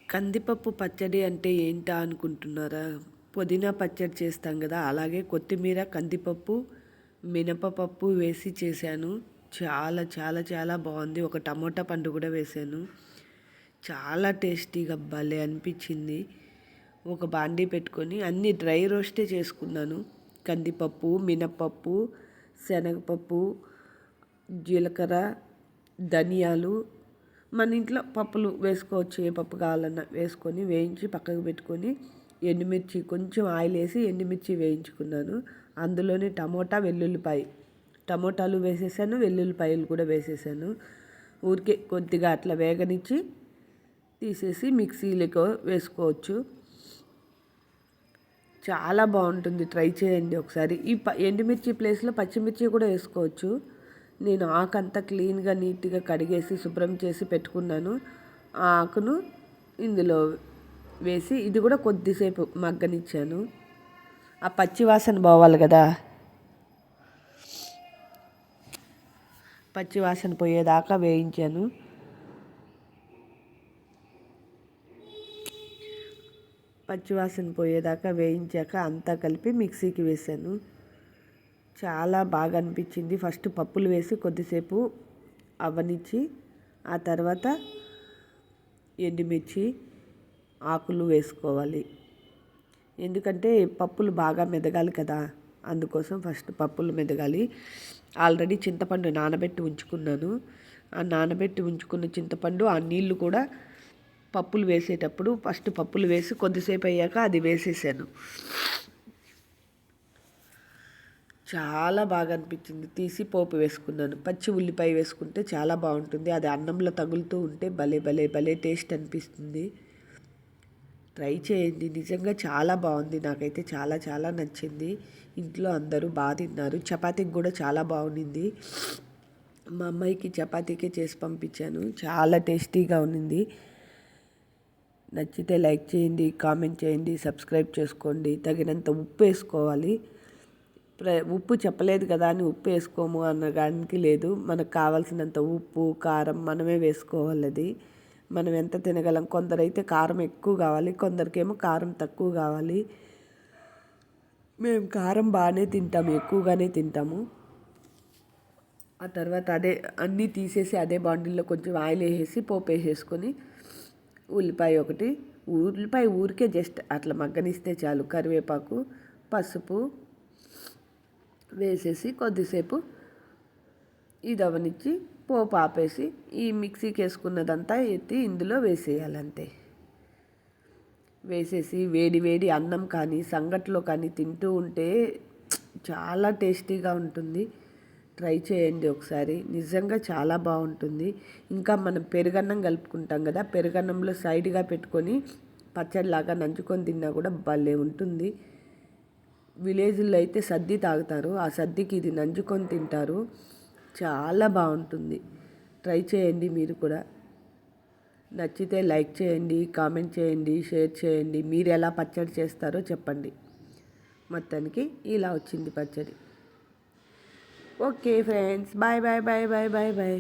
కందిపప్పు పచ్చడి అంటే ఏంటా అనుకుంటున్నారా? పుదీనా పచ్చడి చేస్తాం కదా! అలాగే కొత్తిమీర, కందిపప్పు, మినపపప్పు వేసి చేశాను. చాలా చాలా చాలా బాగుంది. ఒక టమోటా పండు కూడా వేశాను. చాలా టేస్టీగా భలే అనిపించింది. ఒక బాండీ పెట్టుకొని అన్నీ డ్రై రోస్టే చేసుకున్నాను. కందిపప్పు, మినపప్పు, శనగపప్పు, జీలకర్ర, ధనియాలు, మన ఇంట్లో పప్పులు వేసుకోవచ్చు, ఏ పప్పు కావాలన్నా వేసుకొని వేయించి పక్కకు పెట్టుకొని, ఎండుమిర్చి కొంచెం ఆయిల్ వేసి ఎండుమిర్చి వేయించుకున్నాను. అందులోనే టమోటా, వెల్లుల్లిపాయ, టమోటాలు వేసేసాను, వెల్లుల్లిపాయలు కూడా వేసేసాను. ఊరికే కొద్దిగా అట్లా వేగనిచ్చి తీసేసి మిక్సీలో వేసుకోవచ్చు. చాలా బాగుంటుంది, ట్రై చేయండి ఒకసారి. ఈ ఎండుమిర్చి ప్లేస్లో పచ్చిమిర్చి కూడా వేసుకోవచ్చు. నేను ఆకంతా క్లీన్గా నీట్గా కడిగేసి శుభ్రం చేసి పెట్టుకున్నాను. ఆ ఆకును ఇందులో వేసి ఇది కూడా కొద్దిసేపు మగ్గనిచ్చాను. ఆ పచ్చివాసన పోవాలి కదా, పచ్చివాసన పోయేదాకా వేయించాను. పచ్చివాసన పోయేదాకా వేయించాక అంతా కలిపి మిక్సీకి వేసాను. చాలా బాగా అనిపించింది. ఫస్ట్ పప్పులు వేసి కొద్దిసేపు అవ్వనిచ్చి ఆ తర్వాత ఎండుమిర్చి ఆకులు వేసుకోవాలి. ఎందుకంటే పప్పులు బాగా మెదగాలి కదా, అందుకోసం ఫస్ట్ పప్పులు మెదగాలి. ఆల్రెడీ చింతపండు నానబెట్టి ఉంచుకున్నాను. ఆ నానబెట్టి ఉంచుకున్న చింతపండు, ఆ నీళ్లు కూడా పప్పులు వేసేటప్పుడు ఫస్ట్ పప్పులు వేసి కొద్దిసేపు అయ్యాక అది వేసేసాను. చాలా బాగా అనిపించింది. తీసి పోపు వేసుకున్నాను. పచ్చి ఉల్లిపాయ వేసుకుంటే చాలా బాగుంటుంది. అది అన్నంలో తగులుతూ ఉంటే భలే భలే భలే టేస్ట్ అనిపిస్తుంది. ట్రై చేయండి, నిజంగా చాలా బాగుంది. నాకైతే చాలా చాలా నచ్చింది. ఇంట్లో అందరూ బాగా తిన్నారు. చపాతీకి కూడా చాలా బాగుండింది. మా అమ్మాయికి చపాతీకే చేసి పంపించాను. చాలా టేస్టీగా ఉన్నింది. నచ్చితే లైక్ చేయండి, కామెంట్ చేయండి, సబ్స్క్రైబ్ చేసుకోండి. తగినంత ఉప్పు వేసుకోవాలి. ఉప్పు చెప్పలేదు కదా అని ఉప్పు వేసుకోము అనడానికి లేదు. మనకు కావాల్సినంత ఉప్పు, కారం మనమే వేసుకోవాలి. అది మనం ఎంత తినగలం. కొందరైతే కారం ఎక్కువ కావాలి, కొందరికేమో కారం తక్కువ కావాలి. మేము కారం బాగానే తింటాము, ఎక్కువగానే తింటాము. ఆ తర్వాత అదే అన్నీ తీసేసి అదే బాండిల్లో కొంచెం ఆయిల్ వేసేసి పోపు వేసేసుకొని ఉల్లిపాయ ఊరికే జస్ట్ అట్లా మగ్గనిస్తే చాలు. కరివేపాకు, పసుపు వేసేసి కొద్దిసేపు ఇది అవనిచ్చి పోపు ఆపేసి ఈ మిక్సీకి వేసుకున్నదంతా ఎత్తి ఇందులో వేసేయాలి. అంతే. వేసేసి వేడి వేడి అన్నం కానీ సంగట్లో కానీ తింటూ ఉంటే చాలా టేస్టీగా ఉంటుంది. ట్రై చేయండి ఒకసారి, నిజంగా చాలా బాగుంటుంది. ఇంకా మనం పెరుగన్నం కలుపుకుంటాం కదా, పెరుగన్నంలో సైడ్గా పెట్టుకొని పచ్చడిలాగా నంచుకొని తిన్నా కూడా భలే ఉంటుంది. విలేజ్లో అయితే సద్ది తాగుతారు, ఆ సద్దికి ఇది నంచుకొని తింటారు. చాలా బాగుంటుంది. ట్రై చేయండి మీరు కూడా. నచ్చితే లైక్ చేయండి, కామెంట్ చేయండి, షేర్ చేయండి. మీరు ఎలా పచ్చడి చేస్తారో చెప్పండి. మొత్తానికి ఇలా వచ్చింది పచ్చడి. Okay friends, bye bye bye bye bye bye.